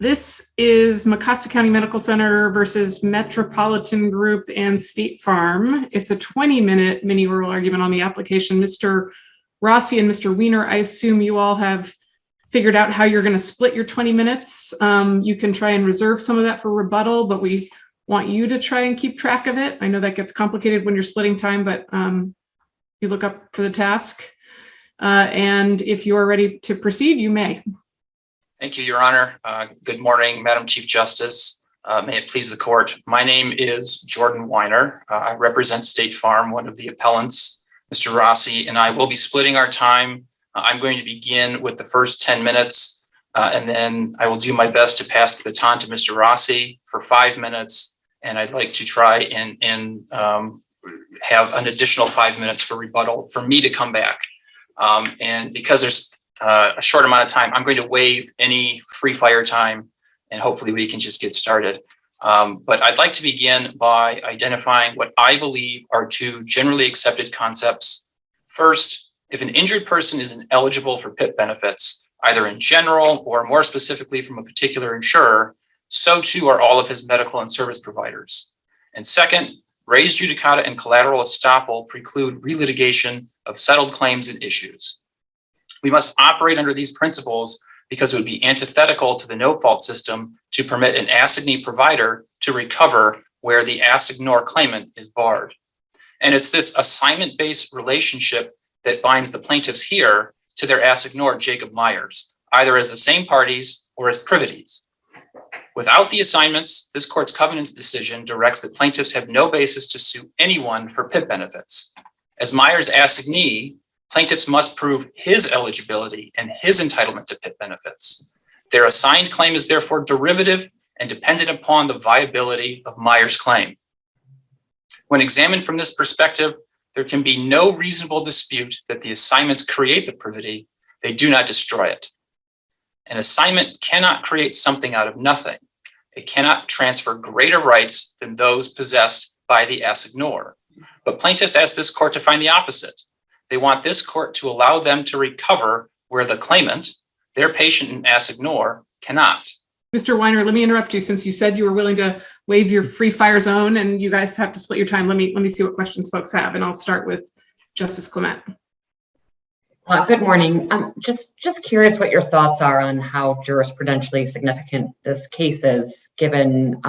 This is Mecosta County Medical Center versus Metropolitan Group and State Farm. It's a 20-minute mini oral argument on the application. Mr. Rossi and Mr. Wiener, I assume you all have figured out how you're going to split your 20 minutes. You can try and reserve some of that for rebuttal, but we want you to try and keep track of it. I know that gets complicated when you're splitting time, but you look up for the task. And if you are ready to proceed, you may. Thank you, Your Honor. Good morning, Madam Chief Justice. May it please the court. My name is Jordan Wiener. I represent State Farm, one of the appellants. Mr. Rossi and I will be splitting our time. I'm going to begin with the first 10 minutes, and then I will do my best to pass the baton to Mr. Rossi for 5 minutes. And I'd like to try and have an additional 5 minutes for rebuttal for me to come back. And because there's a short amount of time, I'm going to waive any free fire time, and hopefully we can just get started. But I'd like to begin by identifying what I believe are two generally accepted concepts. First, if an injured person is ineligible for PIP benefits, either in general or more specifically from a particular insurer, so too are all of his medical and service providers. And second, res judicata and collateral estoppel preclude relitigation of settled claims and issues. We must operate under these principles because it would be antithetical to the no-fault system to permit an assignee provider to recover where the assignor claimant is barred. And it's this assignment-based relationship that binds the plaintiffs here to their assignor, Jacob Myers, either as the same parties or as privities. Without the assignments, this court's covenants decision directs that plaintiffs have no basis to sue anyone for PIP benefits. As Myers' assignee, plaintiffs must prove his eligibility and his entitlement to PIP benefits. Their assigned claim is therefore derivative and dependent upon the viability of Myers' claim. When examined from this perspective, there can be no reasonable dispute that the assignments create the privity, they do not destroy it. An assignment cannot create something out of nothing. It cannot transfer greater rights than those possessed by the assignor. But plaintiffs ask this court to find the opposite. They want this court to allow them to recover where the claimant, their patient and assignor, cannot. Mr. Wiener, let me interrupt you since you said you were willing to waive your free fire zone and you guys have to split your time. Let me see what questions folks have, and I'll start with Justice Clement. Good morning. I'm just curious what your thoughts are on how jurisprudentially significant this case is, given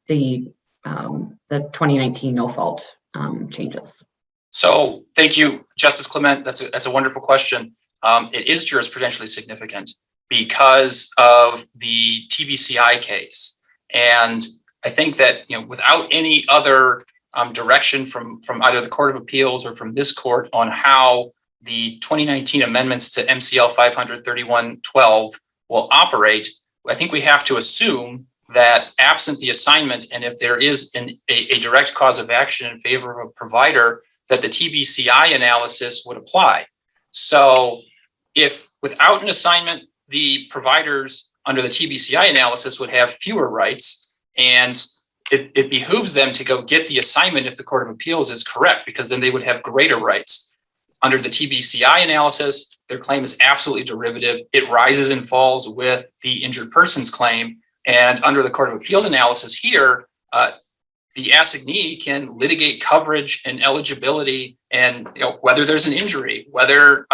the 2019 no-fault changes. So thank you, Justice Clement. That's a wonderful question. It is jurisprudentially significant because of the TBCI case. And I think that, without any other direction from either the Court of Appeals or from this court on how the 2019 amendments to MCL 531.12 will operate, I think we have to assume that absent the assignment, and if there is a direct cause of action in favor of a provider, that the TBCI analysis would apply. So if without an assignment, the providers under the TBCI analysis would have fewer rights, and it behooves them to go get the assignment if the Court of Appeals is correct, because then they would have greater rights. Under the TBCI analysis, their claim is absolutely derivative. It rises and falls with the injured person's claim. And under the Court of Appeals analysis here, the assignee can litigate coverage and eligibility and whether there's an injury, whether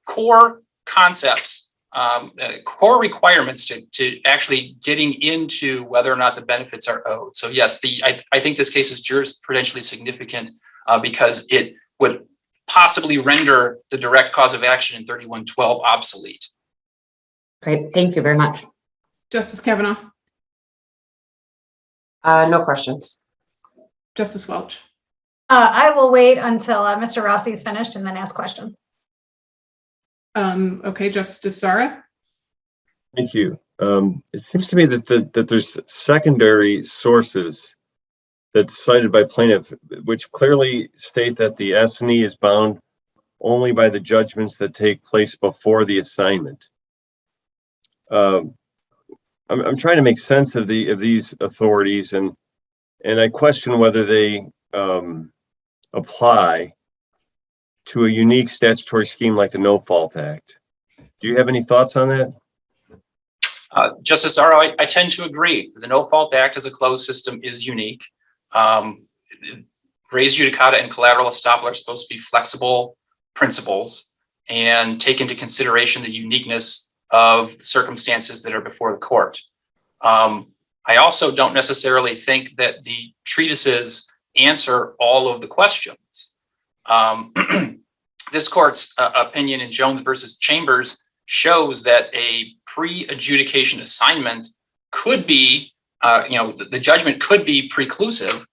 core concepts, core requirements to actually getting into whether or not the benefits are owed. So yes, I think this case is jurisprudentially significant because it would possibly render the direct cause of action in 3112 obsolete. Great, thank you very much. Justice Cavanagh. No questions. Justice Welch. I will wait until Mr. Rossi is finished and then ask questions. Okay, Justice Zahra. Thank you. It seems to me that there's secondary sources that's cited by plaintiff, which clearly state that the assignee is bound only by the judgments that take place before the assignment. I'm trying to make sense of these authorities, and I question whether they apply to a unique statutory scheme like the No Fault Act. Do you have any thoughts on that? Justice Zahra, I tend to agree. The No-Fault Act as a closed system is unique. Res judicata and collateral estoppel are supposed to be flexible principles and take into consideration the uniqueness of circumstances that are before the court. I also don't necessarily think that the treatises answer all of the questions. This court's opinion in Jones versus Chambers shows that a pre-adjudication assignment could be, the judgment could be preclusive,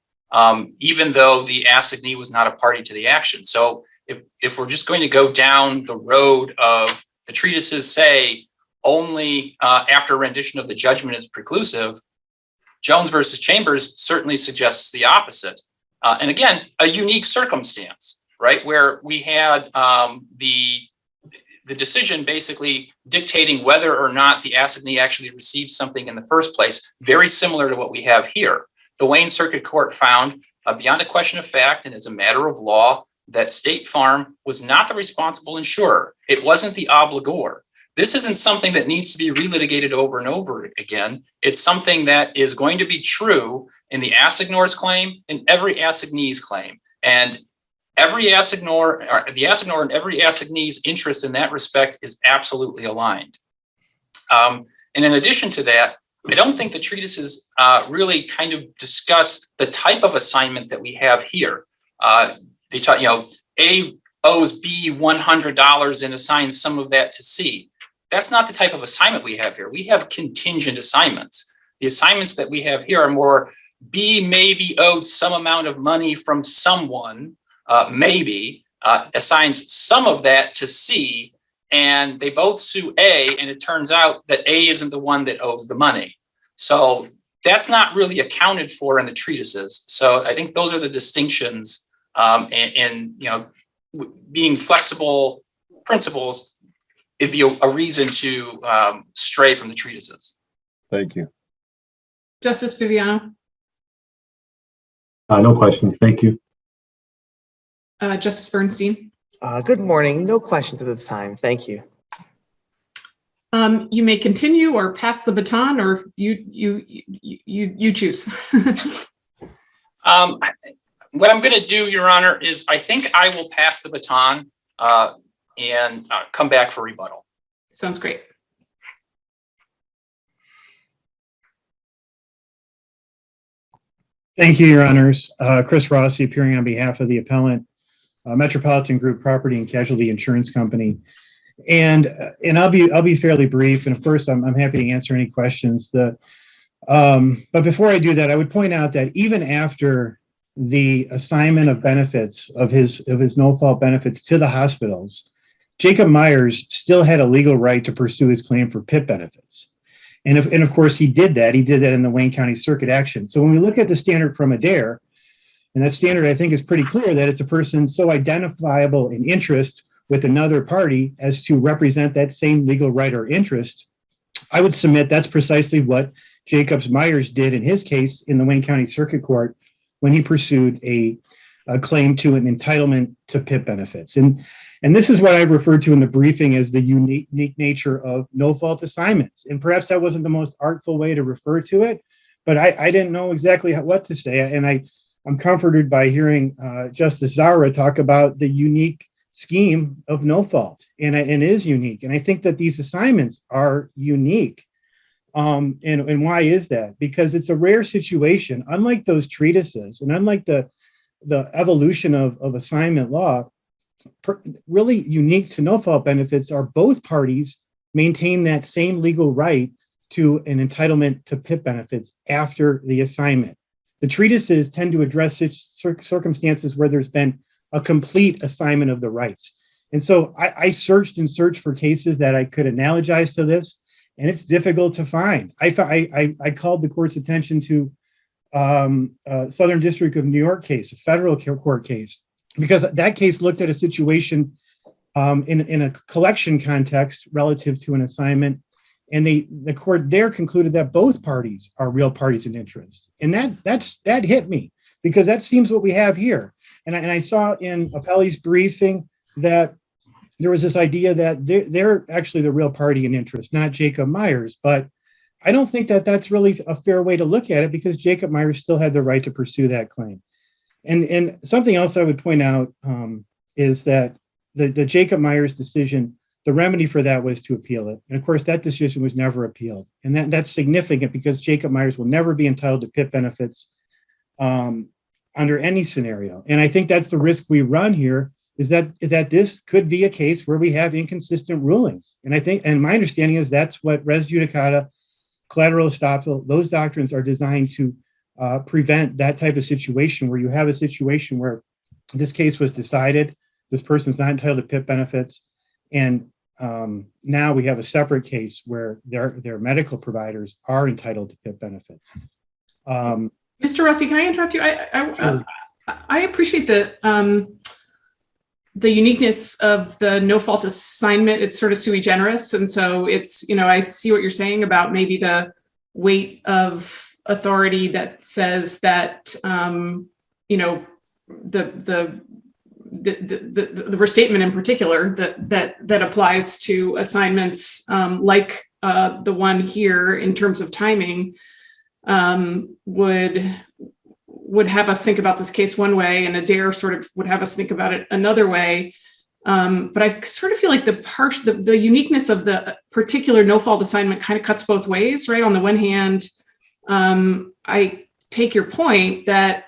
even though the assignee was not a party to the action. So if we're just going to go down the road of the treatises say only after rendition of the judgment is preclusive, Jones versus Chambers certainly suggests the opposite. And again, a unique circumstance, right, where we had the decision basically dictating whether or not the assignee actually received something in the first place, very similar to what we have here. The Wayne Circuit Court found, beyond a question of fact and as a matter of law, that State Farm was not the responsible insurer. It wasn't the obligor. This isn't something that needs to be relitigated over and over again. It's something that is going to be true in the assignor's claim and every assignee's claim. And every assignor, the assignor and every assignee's interest in that respect is absolutely aligned. And in addition to that, I don't think the treatises really kind of discuss the type of assignment that we have here. They talk, A owes B $100 and assigns some of that to C. That's not the type of assignment we have here. We have contingent assignments. The assignments that we have here are more B may be owed some amount of money from someone, assigns some of that to C, and they both sue A, and it turns out that A isn't the one that owes the money. So that's not really accounted for in the treatises. So I think those are the distinctions, and being flexible principles, it'd be a reason to stray from the treatises. Thank you. Justice Viviano. No questions. Thank you. Justice Bernstein. Good morning. No questions at this time. Thank you. You may continue or pass the baton, or you choose. What I'm going to do, Your Honor, is I think I will pass the baton and come back for rebuttal. Sounds great. Thank you, Your Honors. Chris Rossi, appearing on behalf of the appellant, Metropolitan Group Property and Casualty Insurance Company, and I'll be fairly brief. And of course, I'm happy to answer any questions. But before I do that, I would point out that even after the assignment of benefits of his no-fault benefits to the hospitals, Jacob Myers still had a legal right to pursue his claim for PIP benefits. And of course, he did that. He did that in the Wayne County Circuit action. So when we look at the standard from Adair, and that standard, I think, is pretty clear that it's a person so identifiable in interest with another party as to represent that same legal right or interest. I would submit that's precisely what Jacob Myers did in his case in the Wayne County Circuit Court when he pursued a claim to an entitlement to PIP benefits. And this is what I referred to in the briefing as the unique nature of no-fault assignments. And perhaps that wasn't the most artful way to refer to it, but I didn't know exactly what to say. And I'm comforted by hearing Justice Zahra talk about the unique scheme of no fault, and it is unique. And I think that these assignments are unique. And why is that? Because it's a rare situation, unlike those treatises, and unlike the evolution of assignment law, really unique to no fault benefits are both parties maintain that same legal right to an entitlement to PIP benefits after the assignment. The treatises tend to address such circumstances where there's been a complete assignment of the rights. And so I searched for cases that I could analogize to this, and it's difficult to find. I called the court's attention to Southern District of New York case, a federal court case, because that case looked at a situation in a collection context relative to an assignment. And the court there concluded that both parties are real parties in interest. And that hit me, because that seems what we have here. And I saw in Appellee's briefing that there was this idea that they're actually the real party in interest, not Jacob Myers, but I don't think that that's really a fair way to look at it, because Jacob Myers still had the right to pursue that claim. And something else I would point out is that the Jacob Myers decision, the remedy for that was to appeal it. And of course, that decision was never appealed. And that's significant, because Jacob Myers will never be entitled to PIP benefits under any scenario. And I think that's the risk we run here, is that this could be a case where we have inconsistent rulings. And I think, and my understanding is that's what res judicata, collateral estoppel, those doctrines are designed to prevent that type of situation, where you have a situation where this case was decided, this person's not entitled to PIP benefits, and now we have a separate case where their medical providers are entitled to PIP benefits. Mr. Rossi, can I interrupt you? I appreciate the uniqueness of the no fault assignment. It's sort of sui generis. And so it's, I see what you're saying about maybe the weight of authority that says that, the restatement in particular that applies to assignments like the one here in terms of timing would have us think about this case one way, and Adair sort of would have us think about it another way. But I sort of feel like the uniqueness of the particular no fault assignment kind of cuts both ways, right? On the one hand, I take your point that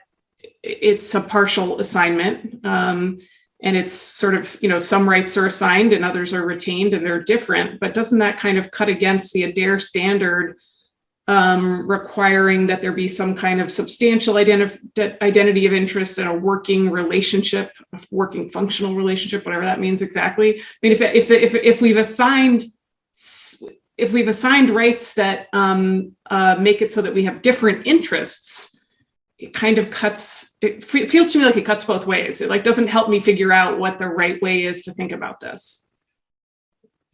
it's a partial assignment, and it's sort of, some rights are assigned and others are retained, and they're different. But doesn't that kind of cut against the Adair standard requiring that there be some kind of substantial identity of interest and a working relationship, a working functional relationship, whatever that means exactly? I mean, if we've assigned rights that make it so that we have different interests, it kind of it feels to me like it cuts both ways. It doesn't help me figure out what the right way is to think about this.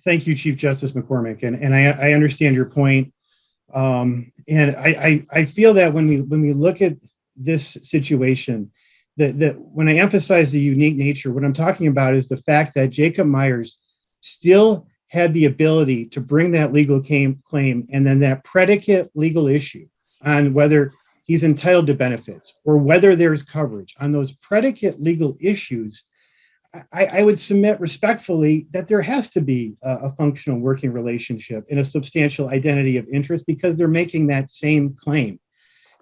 Thank you, Chief Justice McCormack. And I understand your point. And I feel that when we look at this situation, that when I emphasize the unique nature, what I'm talking about is the fact that Jacob Myers still had the ability to bring that legal claim, and then that predicate legal issue on whether he's entitled to benefits or whether there's coverage on those predicate legal issues. I would submit respectfully that there has to be a functional working relationship and a substantial identity of interest, because they're making that same claim.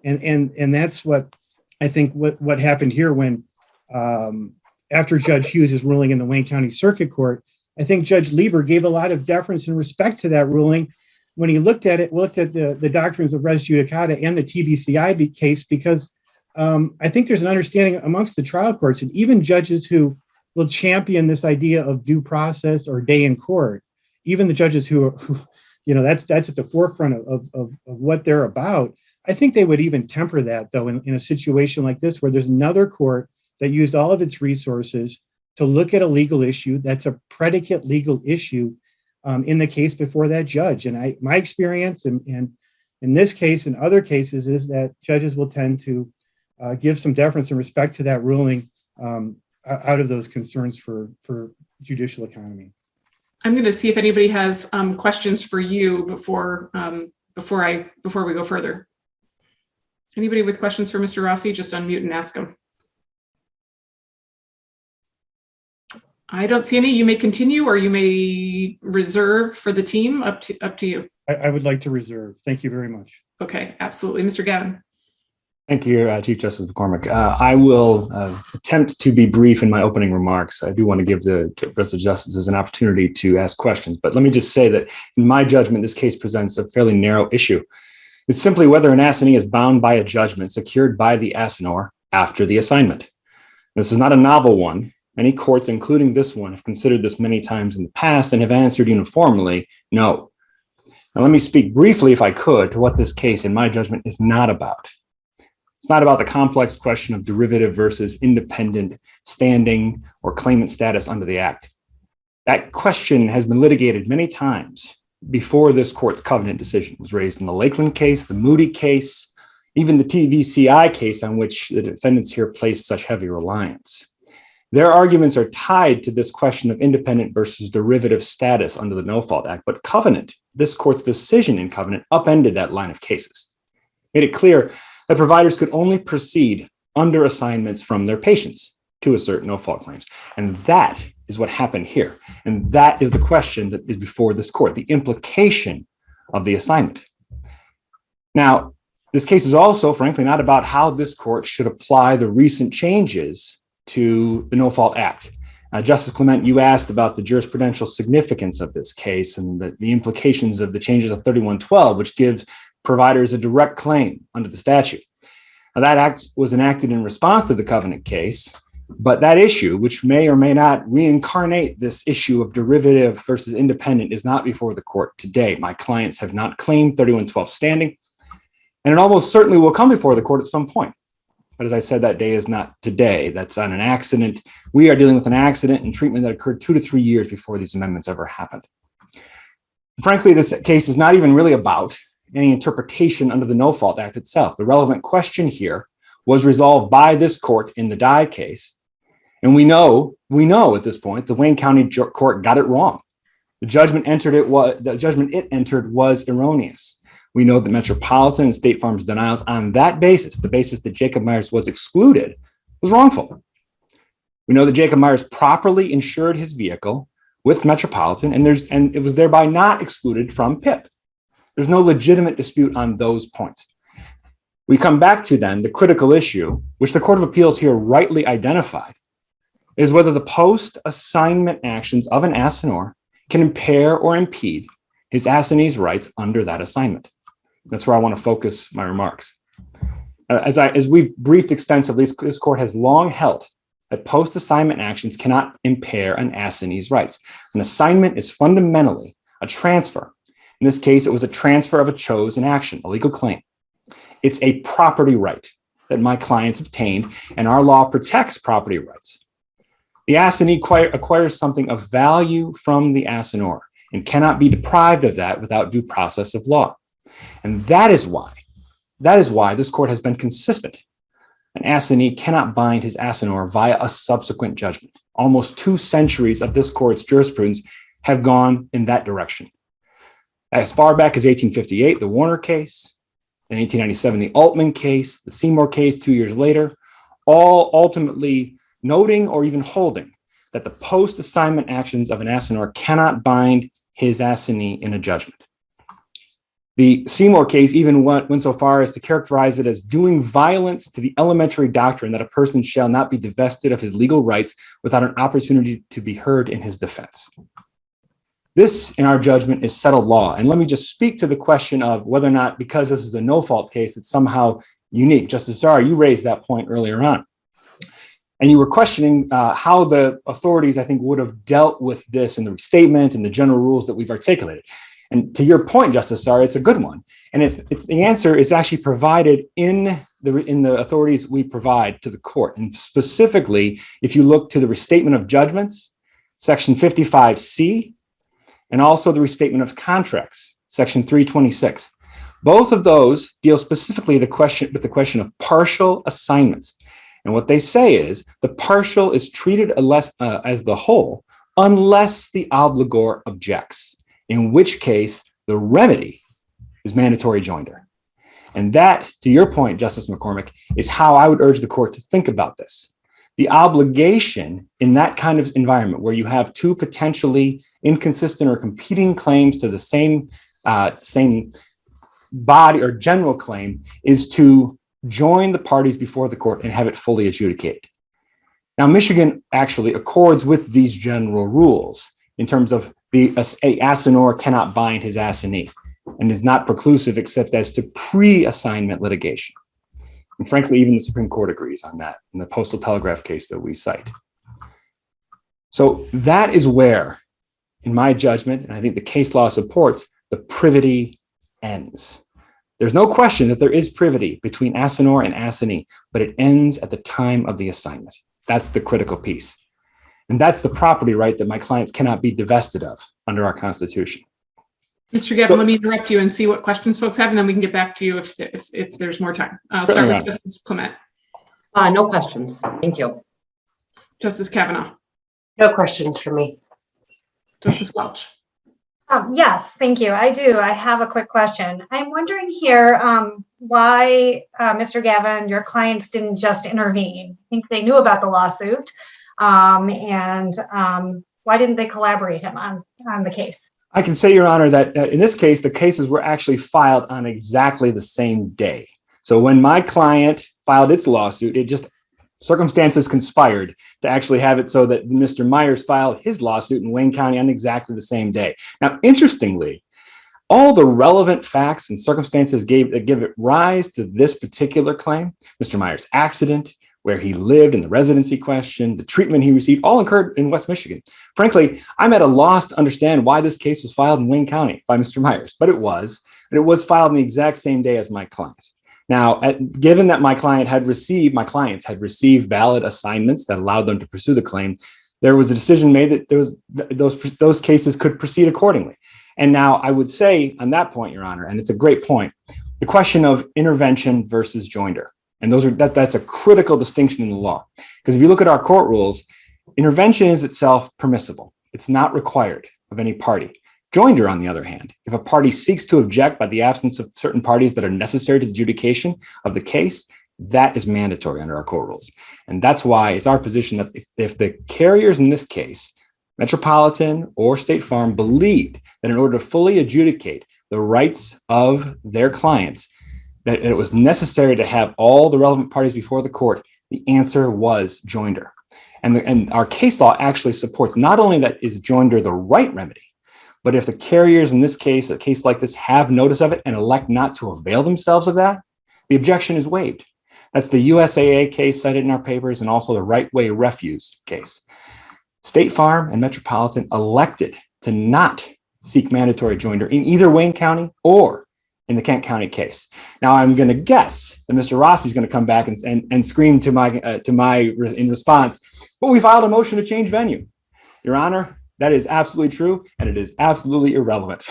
And that's what I think what happened here when, after Judge Hughes' ruling in the Wayne County Circuit Court, I think Judge Lieber gave a lot of deference and respect to that ruling when he looked at the doctrines of res judicata and the TBCI case, because I think there's an understanding amongst the trial courts, and even judges who will champion this idea of due process or day in court, even the judges who that's at the forefront of what they're about. I think they would even temper that, though, in a situation like this, where there's another court that used all of its resources to look at a legal issue that's a predicate legal issue in the case before that judge. And my experience and in this case and other cases is that judges will tend to give some deference and respect to that ruling out of those concerns for judicial economy. I'm going to see if anybody has questions for you before we go further. Anybody with questions for Mr. Rossi, just unmute and ask him. I don't see any. You may continue, or you may reserve for the team. Up to you. I would like to reserve. Thank you very much. Okay, absolutely. Mr. Gavin. Thank you, Chief Justice McCormack. I will attempt to be brief in my opening remarks. I do want to give the rest of the justices an opportunity to ask questions, but let me just say that in my judgment, this case presents a fairly narrow issue. It's simply whether an assignee is bound by a judgment secured by the assignor after the assignment. This is not a novel one. Many courts, including this one, have considered this many times in the past and have answered uniformly, no. Now, let me speak briefly, if I could, to what this case, in my judgment, is not about. It's not about the complex question of derivative versus independent standing or claimant status under the Act. That question has been litigated many times before this court's covenant decision was raised in the Lakeland case, the Moody case, even the TBCI case on which the defendants here placed such heavy reliance. Their arguments are tied to this question of independent versus derivative status under the No Fault Act, but Covenant, this court's decision in Covenant, upended that line of cases, made it clear that providers could only proceed under assignments from their patients to assert no-fault claims. And that is what happened here. And that is the question that is before this court, the implication of the assignment. Now, this case is also, frankly, not about how this court should apply the recent changes to the No Fault Act. Justice Clement, you asked about the jurisprudential significance of this case and the implications of the changes of 3112, which gives providers a direct claim under the statute. Now, that act was enacted in response to the Covenant case, but that issue, which may or may not reincarnate this issue of derivative versus independent, is not before the court today. My clients have not claimed 3112 standing, and it almost certainly will come before the court at some point. But as I said, that day is not today. That's on an accident. We are dealing with an accident and treatment that occurred 2 to 3 years before these amendments ever happened. Frankly, this case is not even really about any interpretation under the No Fault Act itself. The relevant question here was resolved by this court in the Dye case. And we know at this point, the Wayne County Court got it wrong. The judgment it entered was erroneous. We know that Metropolitan and State Farm's denials on that basis, the basis that Jacob Myers was excluded, was wrongful. We know that Jacob Myers properly insured his vehicle with Metropolitan, and it was thereby not excluded from PIP. There's no legitimate dispute on those points. We come back to then the critical issue, which the Court of Appeals here rightly identified, is whether the post-assignment actions of an assignor can impair or impede his assignee's rights under that assignment. That's where I want to focus my remarks. As we've briefed extensively, this court has long held that post-assignment actions cannot impair an assignee's rights. An assignment is fundamentally a transfer. In this case, it was a transfer of a chosen action, a legal claim. It's a property right that my clients obtained, and our law protects property rights. The assignee acquires something of value from the assignor and cannot be deprived of that without due process of law. And that is why this court has been consistent. An assignee cannot bind his assignor via a subsequent judgment. Almost 2 centuries of this court's jurisprudence have gone in that direction. As far back as 1858, the Warner case, in 1897, the Altman case, the Seymour case 2 years later, all ultimately noting or even holding that the post-assignment actions of an assignor cannot bind his assignee in a judgment. The Seymour case even went so far as to characterize it as doing violence to the elementary doctrine that a person shall not be divested of his legal rights without an opportunity to be heard in his defense. This, in our judgment, is settled law. And let me just speak to the question of whether or not, because this is a no-fault case, it's somehow unique. Justice Zahra, you raised that point earlier on. And you were questioning how the authorities, I think, would have dealt with this in the restatement and the general rules that we've articulated. And to your point, Justice Zahra, it's a good one. And it's the answer is actually provided in the authorities we provide to the court. And specifically, if you look to the restatement of judgments, section 55C, and also the restatement of contracts, section 326. Both of those deal specifically with the question of partial assignments. And what they say is the partial is treated as the whole unless the obligor objects, in which case the remedy is mandatory joinder. And that, to your point, Justice McCormack, is how I would urge the court to think about this. The obligation in that kind of environment where you have 2 potentially inconsistent or competing claims to the same body or general claim is to join the parties before the court and have it fully adjudicated. Now, Michigan actually accords with these general rules in terms of a assignor cannot bind his assignee and is not preclusive except as to pre-assignment litigation. And frankly, even the Supreme Court agrees on that in the Postal Telegraph case that we cite. So that is where, in my judgment, and I think the case law supports, the privity ends. There's no question that there is privity between assignor and assignee, but it ends at the time of the assignment. That's the critical piece. And that's the property right that my clients cannot be divested of under our Constitution. Mr. Gavin, let me interrupt you and see what questions folks have, and then we can get back to you if there's more time. I'll start with Justice Clement. No questions. Thank you. Justice Cavanagh, No questions for me. Justice Welch. Yes, thank you. I do. I have a quick question. I'm wondering here why, Mr. Gavin, your clients didn't just intervene. I think they knew about the lawsuit. And why didn't they collaborate him on the case? I can say, Your Honor, that in this case, the cases were actually filed on exactly the same day. So when my client filed its lawsuit, it just circumstances conspired to actually have it so that Mr. Myers filed his lawsuit in Wayne County on exactly the same day. Now, interestingly, all the relevant facts and circumstances that give it rise to this particular claim, Mr. Myers' accident, where he lived, in the residency question, the treatment he received, all occurred in West Michigan. Frankly, I'm at a loss to understand why this case was filed in Wayne County by Mr. Myers, but it was filed on the exact same day as my client. Now, given that my clients had received valid assignments that allowed them to pursue the claim, there was a decision made that those cases could proceed accordingly. And now I would say on that point, Your Honor, and it's a great point, the question of intervention versus joinder. And that's a critical distinction in the law. Because if you look at our court rules, intervention is itself permissible. It's not required of any party. Joinder, on the other hand, if a party seeks to object by the absence of certain parties that are necessary to the adjudication of the case, that is mandatory under our court rules. And that's why it's our position that if the carriers in this case, Metropolitan or State Farm, believed that in order to fully adjudicate the rights of their clients, that it was necessary to have all the relevant parties before the court, the answer was joinder. And our case law actually supports not only that is joinder the right remedy, but if the carriers in this case, a case like this, have notice of it and elect not to avail themselves of that, the objection is waived. That's the USAA case cited in our papers and also the Right Way Refuse case. State Farm and Metropolitan elected to not seek mandatory joinder in either Wayne County or in the Kent County case. Now, I'm going to guess that Mr. Rossi is going to come back and scream in response, but we filed a motion to change venue. Your Honor, that is absolutely true, and it is absolutely irrelevant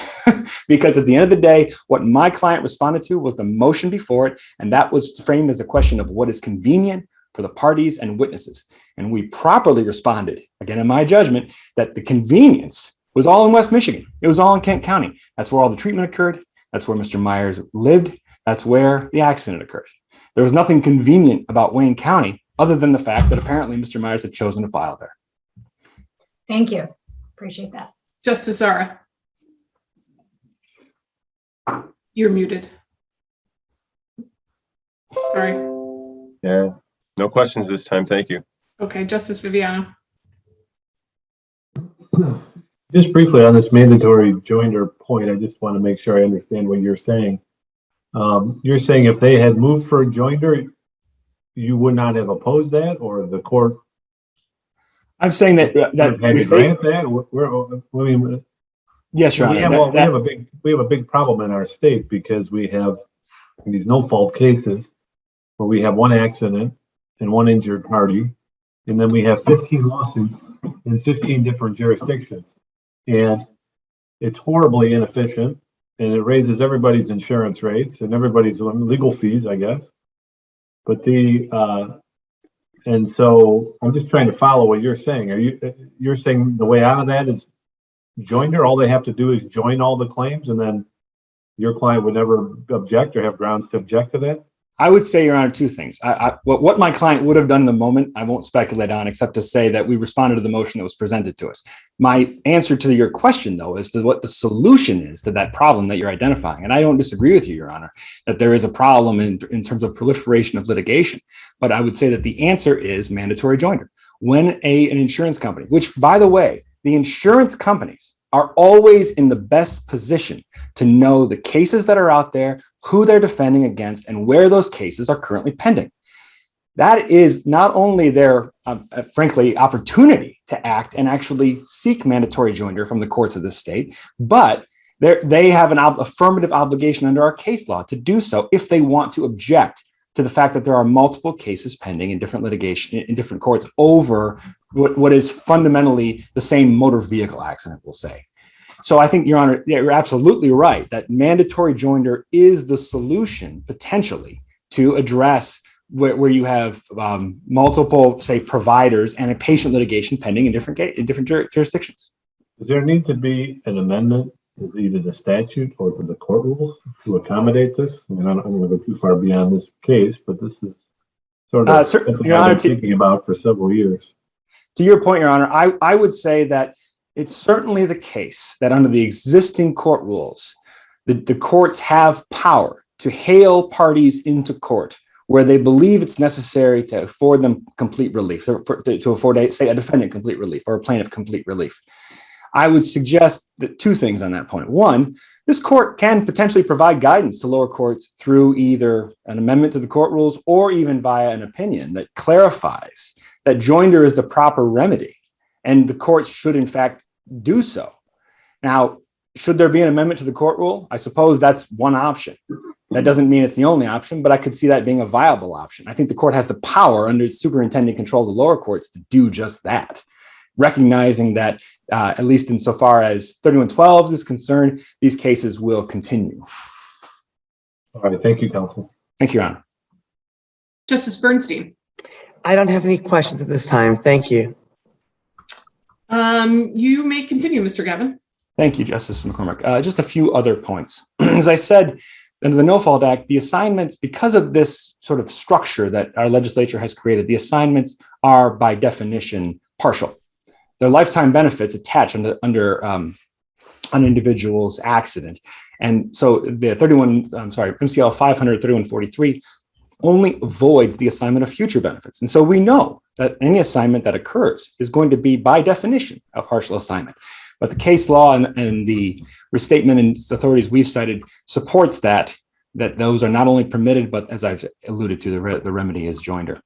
because at the end of the day, what my client responded to was the motion before it, and that was framed as a question of what is convenient for the parties and witnesses. And we properly responded, again, in my judgment, that the convenience was all in West Michigan. It was all in Kent County. That's where all the treatment occurred. That's where Mr. Myers lived. That's where the accident occurred. There was nothing convenient about Wayne County other than the fact that apparently Mr. Myers had chosen to file there. Thank you. Appreciate that. Justice Zahra. You're muted. Sorry. Yeah, no questions this time. Thank you. Okay, Justice Viviano. Just briefly on this mandatory joinder point, I just want to make sure I understand what you're saying. You're saying if they had moved for a joinder, you would not have opposed that, or the court? I'm saying that had to grant that. Yes, Your Honor. We have a big problem in our state because we have these no-fault cases where we have one accident and one injured party, and then we have 15 lawsuits in 15 different jurisdictions. And it's horribly inefficient, and it raises everybody's insurance rates and everybody's legal fees, I guess. But and so I'm just trying to follow what you're saying. You're saying the way out of that is joinder? All they have to do is join all the claims, and then your client would never object or have grounds to object to that? I would say, Your Honor, two things. What my client would have done in the moment, I won't speculate on, except to say that we responded to the motion that was presented to us. My answer to your question, though, is to what the solution is to that problem that you're identifying. And I don't disagree with you, Your Honor, that there is a problem in terms of proliferation of litigation. But I would say that the answer is mandatory joinder. When an insurance company, which, by the way, the insurance companies are always in the best position to know the cases that are out there, who they're defending against, and where those cases are currently pending. That is not only their, frankly, opportunity to act and actually seek mandatory joinder from the courts of the state, but they have an affirmative obligation under our case law to do so if they want to object to the fact that there are multiple cases pending in different litigation in different courts over what is fundamentally the same motor vehicle accident, we'll say. So I think, Your Honor, you're absolutely right that mandatory joinder is the solution potentially to address where you have multiple, say, providers and a patient litigation pending in different jurisdictions. Does there need to be an amendment to either the statute or to the court rules to accommodate this? I mean, I don't want to go too far beyond this case, but this is sort of something I've been thinking about for several years. To your point, Your Honor, I would say that it's certainly the case that under the existing court rules, the courts have power to hail parties into court where they believe it's necessary to afford them complete relief, to afford, say, a defendant complete relief or a plaintiff complete relief. I would suggest that two things on that point. One, this court can potentially provide guidance to lower courts through either an amendment to the court rules or even via an opinion that clarifies that joinder is the proper remedy, and the courts should, in fact, do so. Now, should there be an amendment to the court rule? I suppose that's one option. That doesn't mean it's the only option, but I could see that being a viable option. I think the court has the power under its superintending control of the lower courts to do just that, recognizing that, at least insofar as 3112 is concerned, these cases will continue. All right. Thank you, counsel. Thank you, Your Honor. Justice Bernstein. I don't have any questions at this time. Thank you. You may continue, Mr. Gavin. Thank you, Justice McCormack. Just a few other points. As I said, under the No Fault Act, the assignments, because of this sort of structure that our legislature has created, the assignments are by definition partial. Their lifetime benefits attach under an individual's accident. And so the MCL 53143 only avoids the assignment of future benefits. And so we know that any assignment that occurs is going to be by definition a partial assignment. But the case law and the restatement and authorities we've cited supports that those are not only permitted, but as I've alluded to, the remedy is joinder.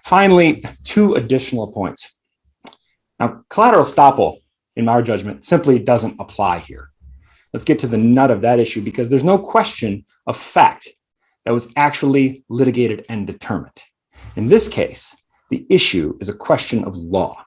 Finally, two additional points. Now, collateral estoppel, in our judgment, simply doesn't apply here. Let's get to the nut of that issue, because there's no question of fact that was actually litigated and determined. In this case, the issue is a question of law.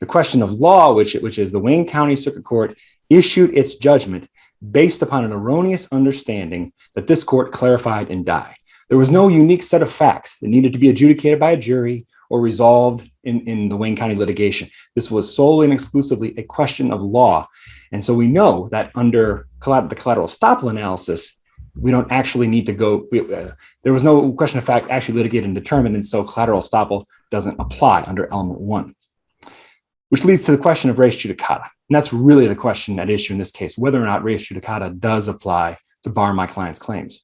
The question of law, which is the Wayne County Circuit Court issued its judgment based upon an erroneous understanding that this court clarified in Dye. There was no unique set of facts that needed to be adjudicated by a jury or resolved in the Wayne County litigation. This was solely and exclusively a question of law. And so we know that under the collateral estoppel analysis, we don't actually need to go, there was no question of fact actually litigated and determined, and so collateral estoppel doesn't apply under element 1. Which leads to the question of res judicata. And that's really the question at issue in this case, whether or not res judicata does apply to bar my client's claims.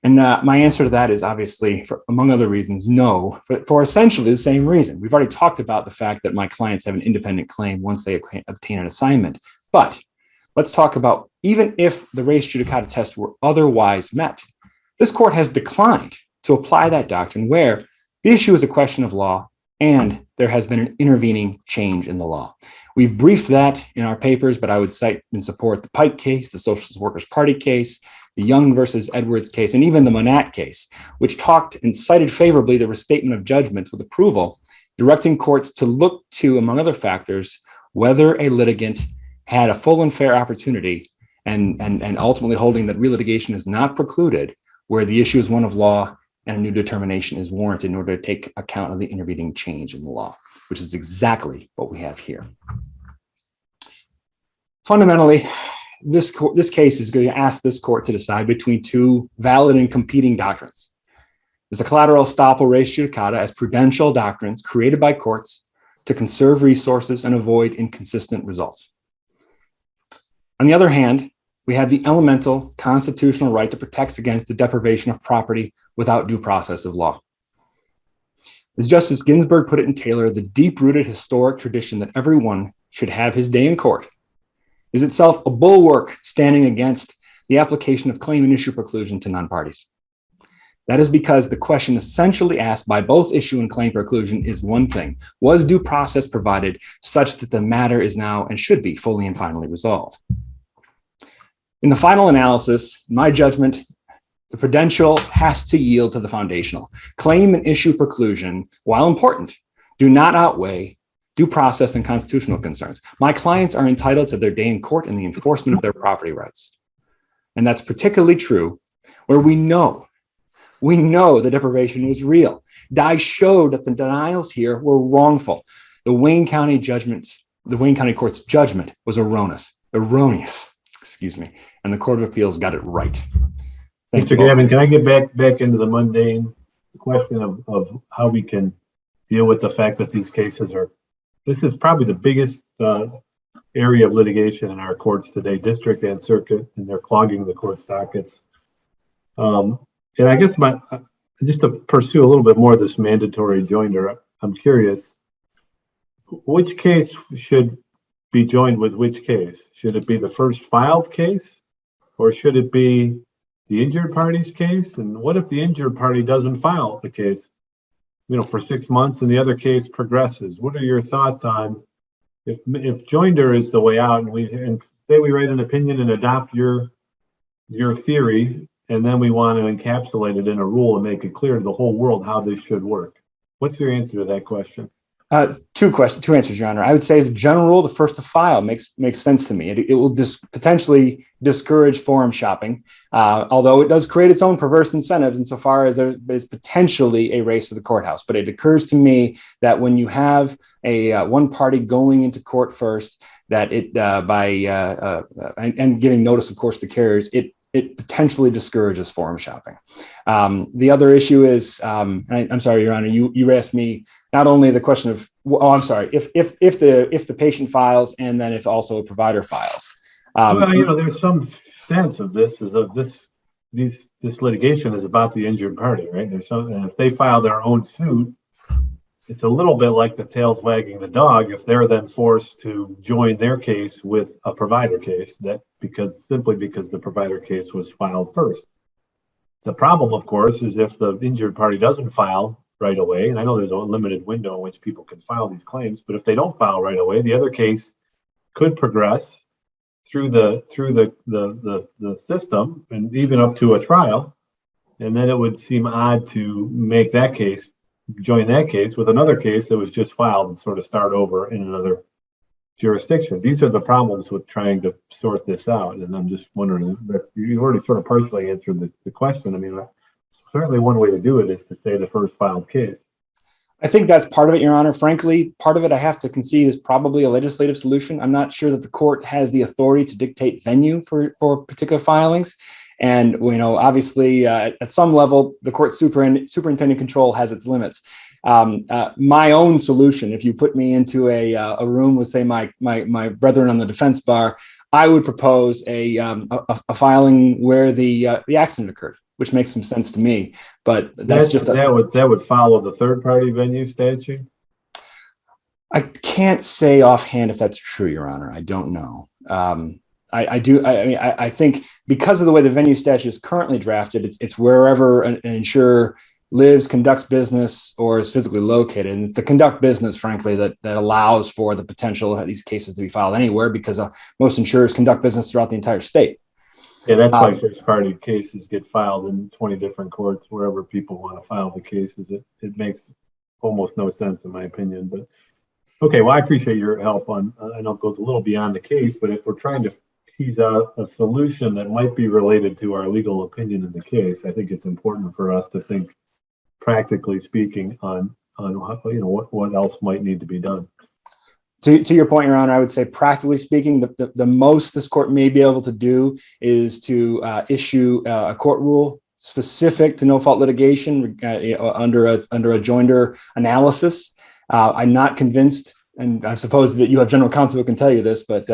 And my answer to that is obviously, among other reasons, no, for essentially the same reason. We've already talked about the fact that my clients have an independent claim once they obtain an assignment. But let's talk about, even if the res judicata test were otherwise met, this court has declined to apply that doctrine where the issue is a question of law and there has been an intervening change in the law. We've briefed that in our papers, but I would cite and support the Pike case, the Socialist Workers Party case, the Young versus Edwards case, and even the Monat case, which talked and cited favorably the restatement of judgments with approval, directing courts to look to, among other factors, whether a litigant had a full and fair opportunity and ultimately holding that relitigation is not precluded where the issue is one of law and a new determination is warranted in order to take account of the intervening change in the law, which is exactly what we have here. Fundamentally, this case is going to ask this court to decide between two valid and competing doctrines. There's a collateral estoppel res judicata as prudential doctrines created by courts to conserve resources and avoid inconsistent results. On the other hand, we have the elemental constitutional right to protect against the deprivation of property without due process of law. As Justice Ginsburg put it in Taylor, the deep-rooted historic tradition that everyone should have his day in court is itself a bulwark standing against the application of claim and issue preclusion to non-parties. That is because the question essentially asked by both issue and claim preclusion is one thing: was due process provided such that the matter is now and should be fully and finally resolved? In the final analysis, my judgment, the prudential has to yield to the foundational. Claim and issue preclusion, while important, do not outweigh due process and constitutional concerns. My clients are entitled to their day in court in the enforcement of their property rights. And that's particularly true where we know We know the deprivation was real. Dye showed that the denials here were wrongful. The Wayne County Court's judgment was erroneous, and the Court of Appeals got it right. Thank Mr. you. Gavin, can I get back into the mundane question of how we can deal with the fact that these cases this is probably the biggest area of litigation in our courts today, district and circuit, and they're clogging the court's dockets. And I guess just to pursue a little bit more of this mandatory joinder, I'm curious, which case should be joined with which case? Should it be the first filed case, or should it be the injured party's case? And what if the injured party doesn't file the case, for 6 months and the other case progresses? What are your thoughts on if joinder is the way out, and say we write an opinion and adopt your theory, and then we want to encapsulate it in a rule and make it clear to the whole world how this should work? What's your answer to that question? Two answers, Your Honor. I would say, as a general rule, the first to file makes sense to me. It will potentially discourage forum shopping, although it does create its own perverse incentives insofar as there is potentially a race to the courthouse. But it occurs to me that when you have one party going into court first, that and giving notice, of course, to carriers, it potentially discourages forum shopping. The other issue is, I'm sorry, Your Honor, you asked me not only the question of, if the patient files, and then if also a provider files. There's some sense of this this litigation is about the injured party, right? And if they file their own suit, it's a little bit like the tail's wagging the dog if they're then forced to join their case with a provider case because the provider case was filed first. The problem, of course, is if the injured party doesn't file right away, and I know there's a limited window in which people can file these claims, but if they don't file right away, the other case could progress through the system and even up to a trial, and then it would seem odd to make that case join that case with another case that was just filed and sort of start over in another jurisdiction. These are the problems with trying to sort this out, and I'm just wondering, you've already sort of partially answered the question. I mean, certainly one way to do it is to say the first filed case. I think that's part of it, Your Honor. Frankly, part of it I have to concede is probably a legislative solution. I'm not sure that the court has the authority to dictate venue for particular filings. And, obviously, at some level, the court superintendent control has its limits. My own solution, if you put me into a room with, say, my brethren on the defense bar, I would propose a filing where the accident occurred, which makes some sense to me. But that would follow the third party venue statute. I can't say offhand if that's true, Your Honor. I don't know. I think because of the way the venue statute is currently drafted, it's wherever an insurer lives, conducts business, or is physically located. And it's the conduct business, frankly, that allows for the potential of these cases to be filed anywhere, because most insurers conduct business throughout the entire state. Yeah, that's why first party cases get filed in 20 different courts, wherever people want to file the cases. It makes almost no sense in my opinion. But okay, well, I appreciate your help on, I know it goes a little beyond the case, but if we're trying to tease out a solution that might be related to our legal opinion in the case, I think it's important for us to think practically speaking on what else might need to be done. To your point, Your Honor, I would say practically speaking, the most this court may be able to do is to issue a court rule specific to no-fault litigation under a joinder analysis. I'm not convinced, and I suppose that you have general counsel who can tell you this, but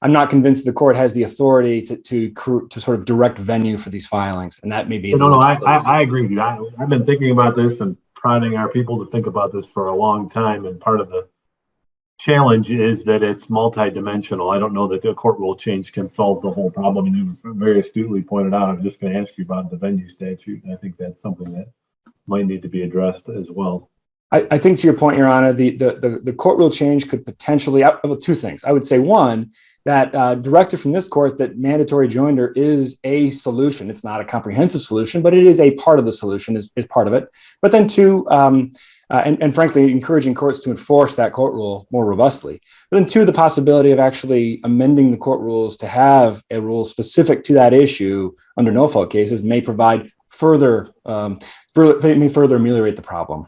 I'm not convinced the court has the authority to sort of direct venue for these filings, and that may be. No, I agree with you. I've been thinking about this and prodding our people to think about this for a long time, and part of the challenge is that it's multidimensional. I don't know that the court rule change can solve the whole problem, and it was very astutely pointed out. I'm just going to ask you about the venue statute, and I think that's something that might need to be addressed as well. I think to your point, Your Honor, the court rule change could potentially, two things. I would say, one, that directive from this court that mandatory joinder is a solution. It's not a comprehensive solution, but it is a part of the solution, is part of it. But then two, and frankly, encouraging courts to enforce that court rule more robustly. But then two, the possibility of actually amending the court rules to have a rule specific to that issue under no-fault cases may provide further ameliorate the problem.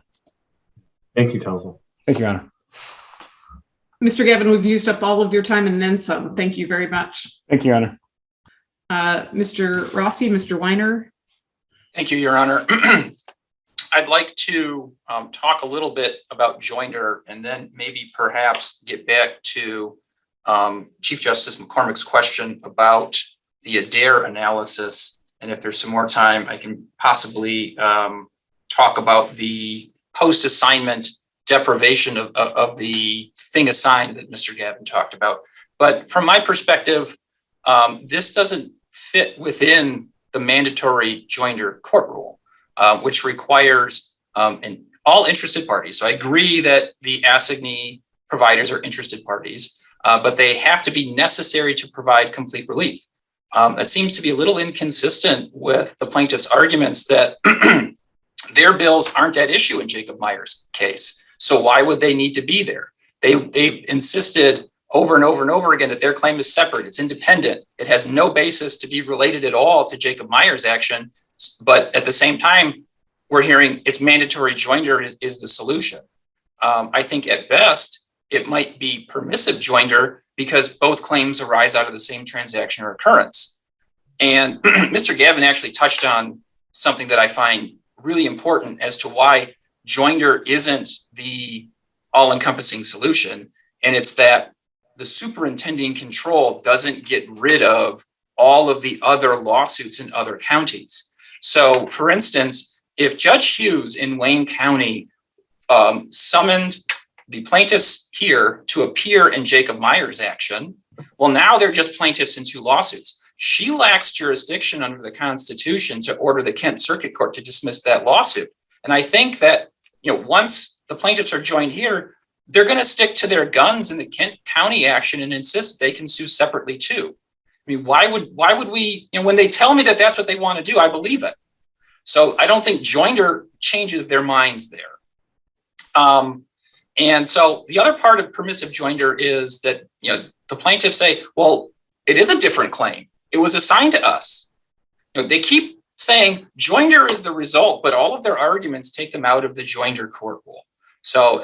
Thank you, counsel. Thank you, Your Honor. Mr. Gavin, we've used up all of your time and then some. Thank you very much. Thank you, Your Honor. Mr. Rossi, Mr. Wiener. Thank you, Your Honor. I'd like to talk a little bit about joinder and then maybe perhaps get back to Chief Justice McCormack's question about the Adair analysis. And if there's some more time, I can possibly talk about the post-assignment deprivation of the thing assigned that Mr. Gavin talked about. But from my perspective, this doesn't fit within the mandatory joinder court rule, which requires all interested parties. So I agree that the assignee providers are interested parties, but they have to be necessary to provide complete relief. That seems to be a little inconsistent with the plaintiff's arguments that their bills aren't at issue in Jacob Meyer's case. So why would they need to be there? They insisted over and over and over again that their claim is separate, it's independent, it has no basis to be related at all to Jacob Meyer's action. But at the same time, we're hearing it's mandatory joinder is the solution. I think at best, it might be permissive joinder because both claims arise out of the same transaction or occurrence. And Mr. Gavin actually touched on something that I find really important as to why joinder isn't the all-encompassing solution. And it's that the superintending control doesn't get rid of all of the other lawsuits in other counties. So for instance, if Judge Hughes in Wayne County summoned the plaintiffs here to appear in Jacob Meyer's action, well, now they're just plaintiffs in two lawsuits. She lacks jurisdiction under the Constitution to order the Kent Circuit Court to dismiss that lawsuit. And I think that, once the plaintiffs are joined here, they're going to stick to their guns in the Kent County action and insist they can sue separately too. I mean, why would we, when they tell me that that's what they want to do, I believe it. So I don't think joinder changes their minds there. And so the other part of permissive joinder is that, the plaintiffs say, well, it is a different claim. It was assigned to us. They keep saying joinder is the result, but all of their arguments take them out of the joinder court rule. So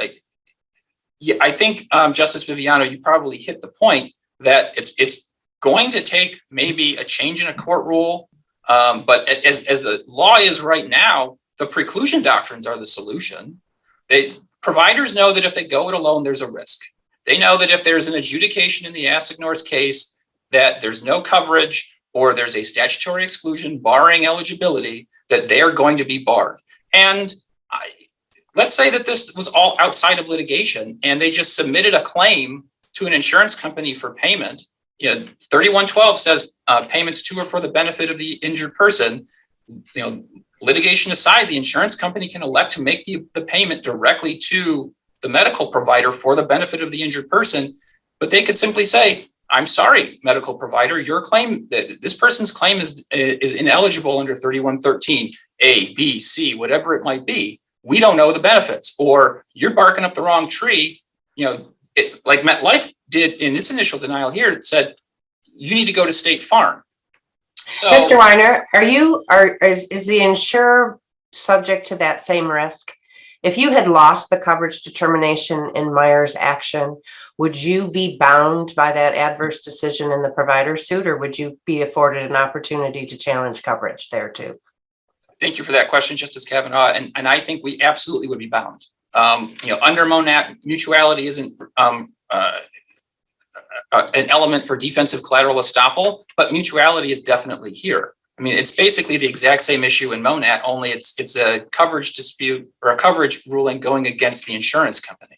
yeah, I think Justice Viviano, you probably hit the point that it's going to take maybe a change in a court rule. But as the law is right now, the preclusion doctrines are the solution. Providers know that if they go it alone, there's a risk. They know that if there's an adjudication in the Asignor's case, that there's no coverage or there's a statutory exclusion barring eligibility, that they are going to be barred. And let's say that this was all outside of litigation and they just submitted a claim to an insurance company for payment. 3112 says payments to or for the benefit of the injured person. Litigation aside, the insurance company can elect to make the payment directly to the medical provider for the benefit of the injured person. But they could simply say, I'm sorry, medical provider, your claim, that this person's claim is ineligible under 3113, A, B, C, whatever it might be. We don't know the benefits, or you're barking up the wrong tree. Like MetLife did in its initial denial here, it said, you need to go to State Farm. So, Mr. Wiener, is the insurer subject to that same risk? If you had lost the coverage determination in Meyer's action, would you be bound by that adverse decision in the provider suit, or would you be afforded an opportunity to challenge coverage there too? Thank you for that question, Justice Cavanagh. And I think we absolutely would be bound. Under Monat, mutuality isn't an element for defensive collateral estoppel, but mutuality is definitely here. I mean, it's basically the exact same issue in Monat, only it's a coverage dispute or a coverage ruling going against the insurance company.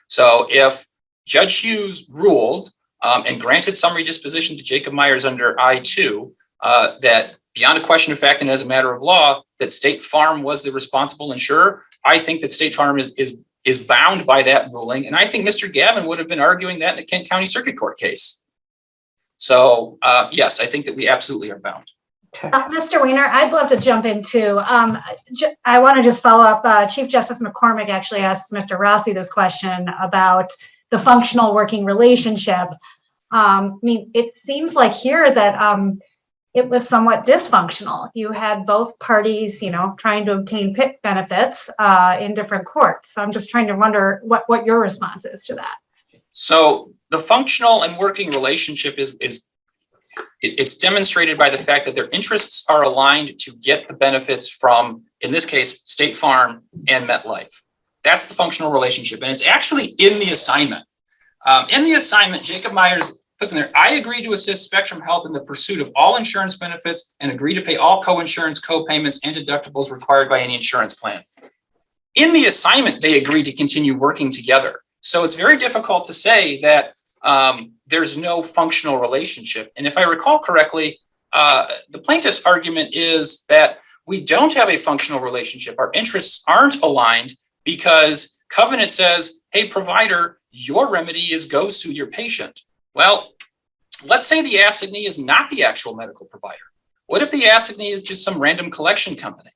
So if Judge Hughes ruled and granted summary disposition to Jacob Meyers under I-2, that beyond a question of fact and as a matter of law, that State Farm was the responsible insurer, I think that State Farm is bound by that ruling. And I think Mr. Gavin would have been arguing that in the Kent County Circuit Court case. So yes, I think that we absolutely are bound. Okay. Mr. Wiener, I'd love to jump in too. I want to just follow up. Chief Justice McCormack actually asked Mr. Rossi this question about the functional working relationship. I mean, it seems like here that it was somewhat dysfunctional. You had both parties, trying to obtain PIP benefits in different courts. So I'm just trying to wonder what your response is to that. So the functional and working relationship it's demonstrated by the fact that their interests are aligned to get the benefits from, in this case, State Farm and MetLife. That's the functional relationship. And it's actually in the assignment. In the assignment, Jacob Myers puts in there, I agree to assist Spectrum Health in the pursuit of all insurance benefits and agree to pay all co-insurance, co-payments, and deductibles required by any insurance plan. In the assignment, they agreed to continue working together. So it's very difficult to say that there's no functional relationship. And if I recall correctly, the plaintiff's argument is that we don't have a functional relationship. Our interests aren't aligned because Covenant says, hey, provider, your remedy is go sue your patient. Well, let's say the assignee is not the actual medical provider. What if the assignee is just some random collection company?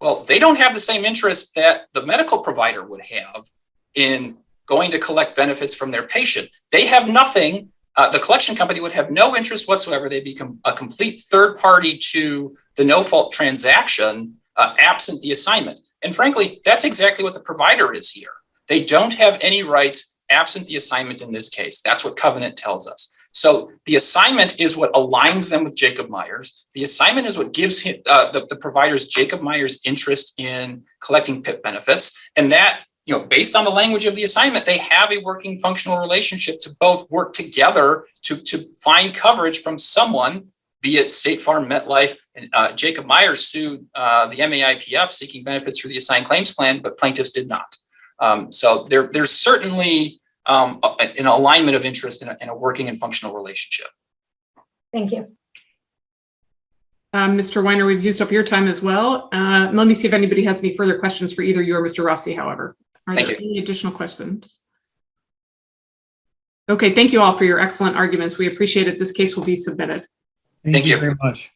Well, they don't have the same interest that the medical provider would have in going to collect benefits from their patient. They have nothing. The collection company would have no interest whatsoever. They become a complete third party to the no-fault transaction absent the assignment. And frankly, that's exactly what the provider is here. They don't have any rights absent the assignment in this case. That's what Covenant tells us. So the assignment is what aligns them with Jacob Myers. The assignment is what gives him, the provider's Jacob Myers interest in collecting PIP benefits. And that, based on the language of the assignment, they have a working functional relationship to both work together to find coverage from someone, be it State Farm, MetLife, and Jacob Myers sued the MAIPF seeking benefits through the assigned claims plan, but plaintiffs did not. So there's certainly an alignment of interest in a working and functional relationship. Thank you. Mr. Wiener, we've used up your time as well. Let me see if anybody has any further questions for either you or Mr. Rossi, however. Are there any additional questions? Okay, thank you all for your excellent arguments. We appreciate it. This case will be submitted. Thank you you very much.